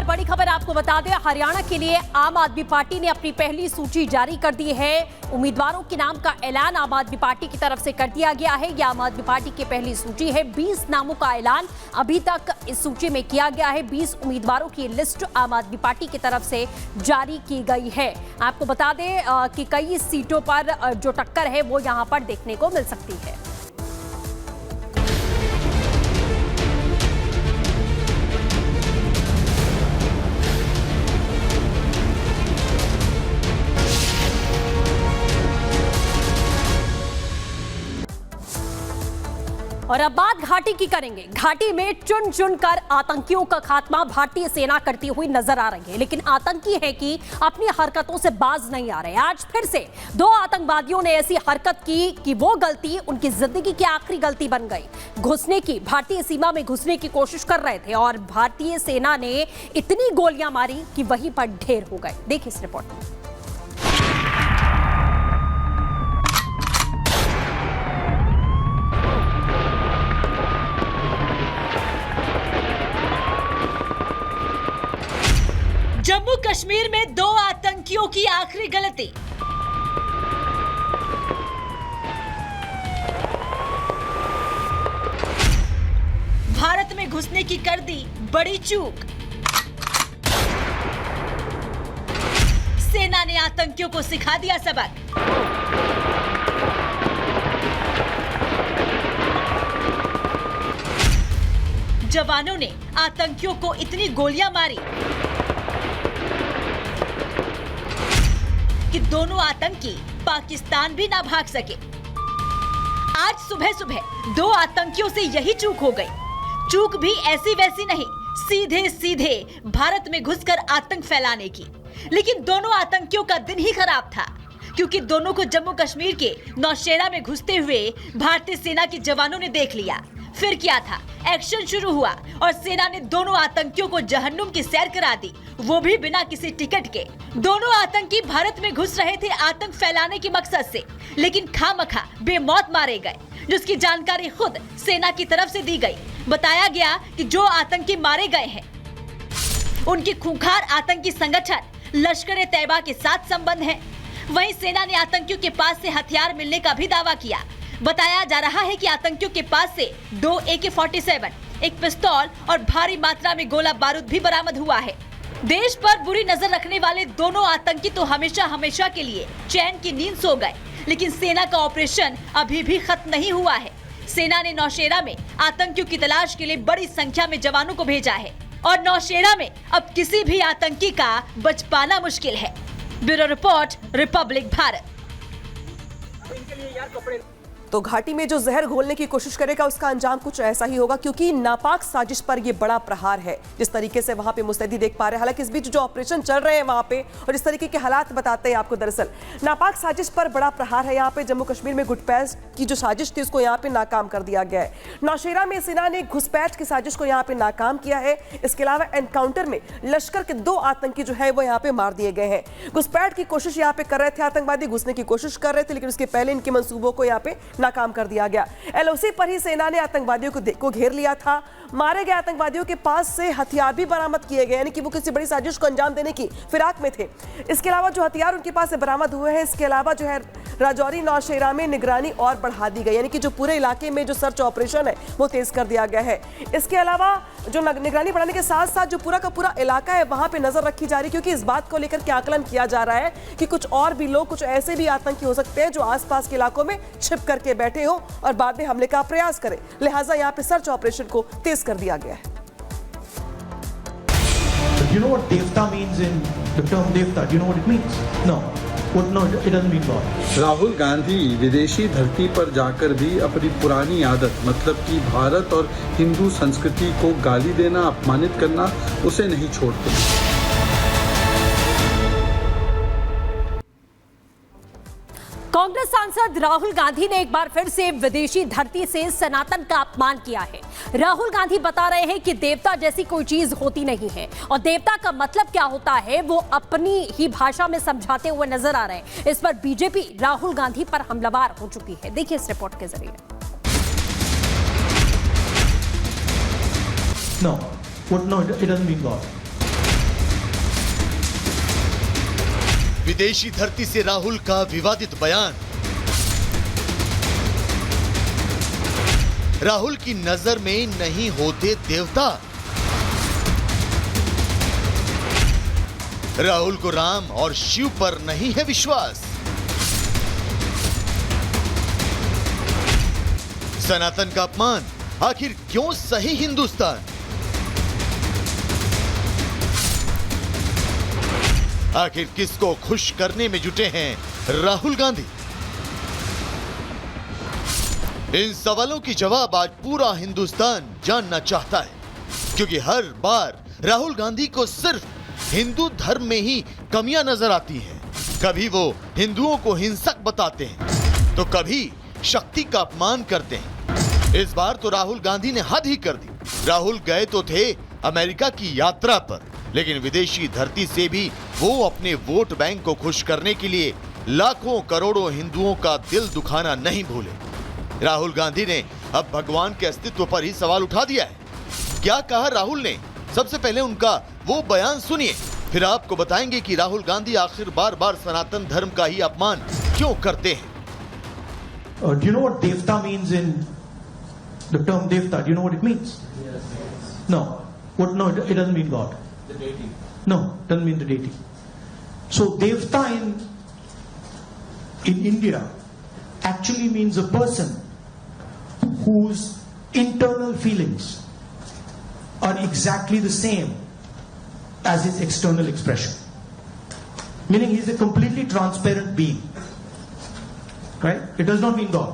पर बड़ी खबर आपको बता दें, हरियाणा के लिए आम आदमी पार्टी ने अपनी पहली सूची जारी कर दी है। उम्मीदवारों के नाम का ऐलान आम आदमी पार्टी की तरफ से कर दिया गया है। यह आम आदमी पार्टी की पहली सूची है। 20 नामों का ऐलान अभी तक इस सूची में किया गया है। 20 उम्मीदवारों की लिस्ट आम आदमी पार्टी की तरफ से जारी की गई है। आपको बता दें कि कई सीटों पर जो टक्कर है वो यहां पर देखने को मिल सकती है। और अब बात घाटी की करेंगे। घाटी में चुन चुन कर आतंकियों का खात्मा भारतीय सेना करती हुई नजर आ रही है, लेकिन आतंकी है कि अपनी हरकतों से बाज नहीं आ रहे। आज फिर से 2 आतंकवादियों ने ऐसी हरकत की कि वो गलती उनकी जिंदगी की आखिरी गलती बन गई। घुसने की, भारतीय सीमा में घुसने की कोशिश कर रहे थे और भारतीय सेना ने इतनी गोलियां मारी कि वहीं पर ढेर हो गए। देखिए इस रिपोर्ट में। जम्मू कश्मीर में 2 आतंकियों की आखिरी गलती। भारत में घुसने की कर दी बड़ी चूक। सेना ने आतंकियों को सिखा दिया सबक। जवानों ने आतंकियों को इतनी गोलियां मारी कि दोनों आतंकी पाकिस्तान भी ना भाग सके। आज सुबह सुबह 2 आतंकियों से यही चूक हो गई। चूक भी ऐसी वैसी नहीं, सीधे सीधे भारत में घुसकर आतंक फैलाने की। लेकिन दोनों आतंकियों का दिन ही खराब था, क्योंकि दोनों को जम्मू कश्मीर के नौशेरा में घुसते हुए भारतीय सेना के जवानों ने देख लिया। फिर क्या था, एक्शन शुरू हुआ और सेना ने दोनों आतंकियों को जहन्नुम की सैर करा दी, वो भी बिना किसी टिकट के। दोनों आतंकी भारत में घुस रहे थे आतंक फैलाने के मकसद से, लेकिन खामखा बेमौत मारे गए, जिसकी जानकारी खुद सेना की तरफ से दी गई। बताया गया कि जो आतंकी मारे गए हैं उनकी खूंखार आतंकी संगठन लश्कर-ए तैयबा के साथ संबंध है। वहीं सेना ने आतंकियों के पास से हथियार मिलने का भी दावा किया। बताया जा रहा है कि आतंकियों के पास से 2 AK-47, एक पिस्तौल और भारी मात्रा में गोला बारूद भी बरामद हुआ है। देश पर बुरी नजर रखने वाले दोनों आतंकी तो हमेशा हमेशा के लिए चैन की नींद सो गए, लेकिन सेना का ऑपरेशन अभी भी खत्म नहीं हुआ है। सेना ने नौशेरा में आतंकियों की तलाश के लिए बड़ी संख्या में जवानों को भेजा है और नौशेरा में अब किसी भी आतंकी का बच पाना मुश्किल है। Bureau report, Republic Bharat. तो घाटी में जो जहर घोलने की कोशिश करेगा उसका अंजाम कुछ ऐसा ही होगा, क्योंकि नापाक साजिश पर यह बड़ा प्रहार है। जिस तरीके से वहां पे मुस्तैदी देख पा रहे हैं, हालांकि इस बीच जो ऑपरेशन चल रहे हैं वहां पे और इस तरीके के हालात बताते हैं आपको, दरअसल नापाक साजिश पर बड़ा प्रहार है। यहाँ पे जम्मू कश्मीर में घुसपैठ की जो साजिश थी उसको यहाँ पे नाकाम कर दिया गया है। नौशेरा में सेना ने घुसपैठ की साजिश को यहाँ पे नाकाम किया है। इसके अलावा एनकाउंटर में लश्कर के 2 आतंकी जो है वो यहाँ पे मार दिए गए हैं। घुसपैठ की कोशिश यहाँ पे कर रहे थे आतंकवादी, घुसने की कोशिश कर रहे थे, लेकिन उसके पहले इनके मंसूबों को यहाँ पे नाकाम कर दिया गया। LOC पर ही सेना ने आतंकवादियों को घेर लिया था। मारे गए आतंकवादियों के पास से हथियार भी बरामद किए गए, यानी कि वो किसी बड़ी साजिश को अंजाम देने की फिराक में थे। इसके अलावा जो हथियार उनके पास से बरामद हुए हैं, इसके अलावा जो है राजौरी नौशेरा में निगरानी और बढ़ा दी गई, यानी कि जो पूरे इलाके में जो सर्च ऑपरेशन है वो तेज कर दिया गया है। इसके अलावा जो निगरानी बढ़ाने के साथ साथ जो पूरा का पूरा इलाका है वहां पे नजर रखी जा रही है, क्योंकि इस बात को लेकर के आकलन किया जा रहा है कि कुछ और भी लोग, कुछ ऐसे भी आतंकी हो सकते हैं जो आसपास के इलाकों में छिप करके बैठे हो और बाद में हमले का प्रयास करें। लिहाजा यहाँ पे सर्च ऑपरेशन को तेज कर दिया गया है। You know what devta means in the term devta? Do you know what it means? No. No, it doesn't mean God. Rahul Gandhi विदेशी धरती पर जाकर भी अपनी पुरानी आदत, मतलब कि भारत और हिंदू संस्कृति को गाली देना, अपमानित करना, उसे नहीं छोड़ते। कांग्रेस सांसद राहुल गांधी ने एक बार फिर से विदेशी धरती से सनातन का अपमान किया है। राहुल गांधी बता रहे हैं कि देवता जैसी कोई चीज होती नहीं है और देवता का मतलब क्या होता है वो अपनी ही भाषा में समझाते हुए नजर आ रहे हैं। इस पर बीजेपी राहुल गांधी पर हमलावर हो चुकी है। देखिए इस रिपोर्ट के जरिए। No, it doesn't mean God. विदेशी धरती से राहुल का विवादित बयान। राहुल की नजर में नहीं होते देवता। राहुल को राम और शिव पर नहीं है विश्वास। सनातन का अपमान, आखिर क्यों सही हिंदुस्तान? आखिर किसको खुश करने में जुटे हैं राहुल गांधी? इन सवालों की जवाब आज पूरा हिंदुस्तान जानना चाहता है, क्योंकि हर बार राहुल गांधी को सिर्फ हिंदू धर्म में ही कमियां नजर आती हैं। कभी वो हिंदुओं को हिंसक बताते हैं, तो कभी शक्ति का अपमान करते हैं। इस बार तो राहुल गांधी ने हद ही कर दी। राहुल गए तो थे अमेरिका की यात्रा पर, लेकिन विदेशी धरती से भी वो अपने वोट बैंक को खुश करने के लिए लाखों करोड़ों हिंदुओं का दिल दुखाना नहीं भूले। राहुल गांधी ने अब भगवान के अस्तित्व पर ही सवाल उठा दिया है। क्या कहा राहुल ने? सबसे पहले उनका वो बयान सुनिए, फिर आपको बताएंगे कि राहुल गांधी आखिर बार बार सनातन धर्म का ही अपमान क्यों करते हैं। Do you know what devta means in the term devta? Do you know what it means? Yes. No. What? No, it doesn't mean God. The deity. No, it doesn't mean the deity. So devta in India actually means a person whose internal feelings are exactly the same as his external expression. Meaning he is a completely transparent being. Right? It does not mean God.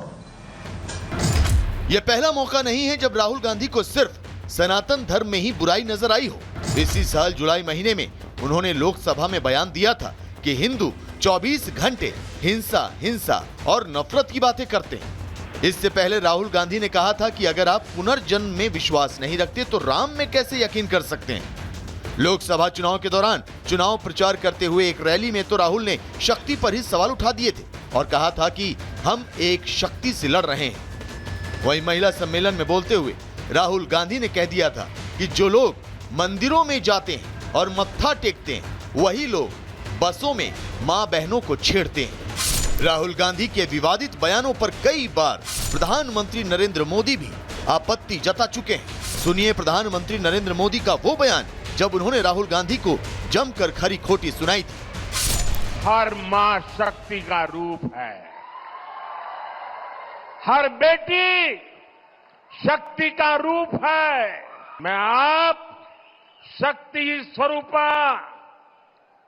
यह पहला मौका नहीं है जब राहुल गांधी को सिर्फ सनातन धर्म में ही बुराई नजर आई हो। इसी साल जुलाई महीने में उन्होंने लोकसभा में बयान दिया था कि हिंदू 24 घंटे हिंसा, हिंसा और नफरत की बातें करते हैं। इससे पहले राहुल गांधी ने कहा था कि अगर आप पुनर्जन्म में विश्वास नहीं रखते तो राम में कैसे यकीन कर सकते हैं। लोकसभा चुनाव के दौरान चुनाव प्रचार करते हुए एक रैली में तो राहुल ने शक्ति पर ही सवाल उठा दिए थे और कहा था कि हम एक शक्ति से लड़ रहे हैं। वहीं महिला सम्मेलन में बोलते हुए राहुल गांधी ने कह दिया था कि जो लोग मंदिरों में जाते हैं और मत्था टेकते हैं, वही लोग बसों में मां बहनों को छेड़ते हैं। राहुल गांधी के विवादित बयानों पर कई बार प्रधानमंत्री नरेंद्र मोदी भी आपत्ति जता चुके हैं। सुनिए प्रधानमंत्री नरेंद्र मोदी का वो बयान जब उन्होंने राहुल गांधी को जमकर खरी खोटी सुनाई थी। हर मां शक्ति का रूप है, हर बेटी शक्ति का रूप है। मैं आप शक्ति स्वरूपा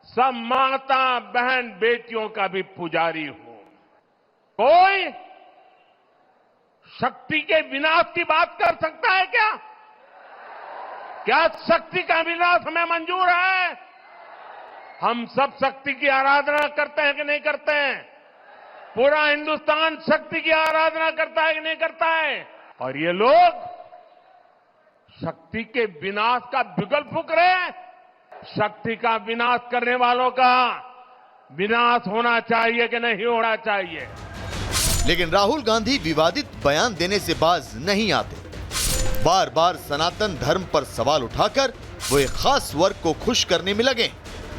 सब माता बहन बेटियों का भी पुजारी हूं। कोई शक्ति के विनाश की बात कर सकता है क्या? क्या शक्ति का विनाश हमें मंजूर है? हम सब शक्ति की आराधना करते हैं कि नहीं करते हैं? पूरा हिंदुस्तान शक्ति की आराधना करता है कि नहीं करता है? और ये लोग शक्ति के विनाश का बिगुल फूंक रहे हैं। शक्ति का विनाश करने वालों का विनाश होना चाहिए कि नहीं होना चाहिए? लेकिन राहुल गांधी विवादित बयान देने से बाज नहीं आते। बार बार सनातन धर्म पर सवाल उठाकर वो एक खास वर्ग को खुश करने में लगे।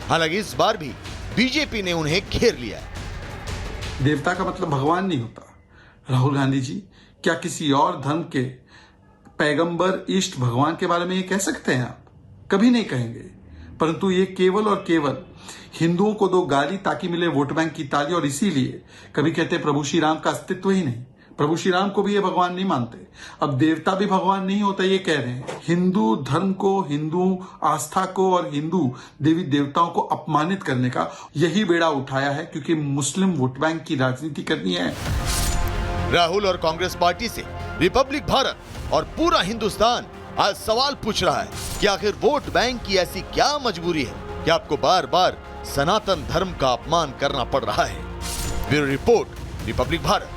हालांकि इस बार भी बीजेपी ने उन्हें घेर लिया है। देवता का मतलब भगवान नहीं होता। राहुल गांधी जी, क्या किसी और धर्म के पैगंबर इष्ट भगवान के बारे में ये कह सकते हैं आप? कभी नहीं कहेंगे। परंतु ये केवल और केवल हिंदुओं को दो गाली ताकि मिले वोट बैंक की ताली, और इसीलिए कभी कहते प्रभु श्री राम का अस्तित्व ही नहीं। प्रभु श्री राम को भी ये भगवान नहीं मानते। अब देवता भी भगवान नहीं होता ये कह रहे हैं। हिंदू धर्म को, हिंदू आस्था को और हिंदू देवी देवताओं को अपमानित करने का यही बेड़ा उठाया है, क्योंकि मुस्लिम वोट बैंक की राजनीति करनी है। राहुल और कांग्रेस पार्टी से रिपब्लिक भारत और पूरा हिंदुस्तान आज सवाल पूछ रहा है कि आखिर वोट बैंक की ऐसी क्या मजबूरी है कि आपको बार बार सनातन धर्म का अपमान करना पड़ रहा है। Bureau report, Republic Bharat.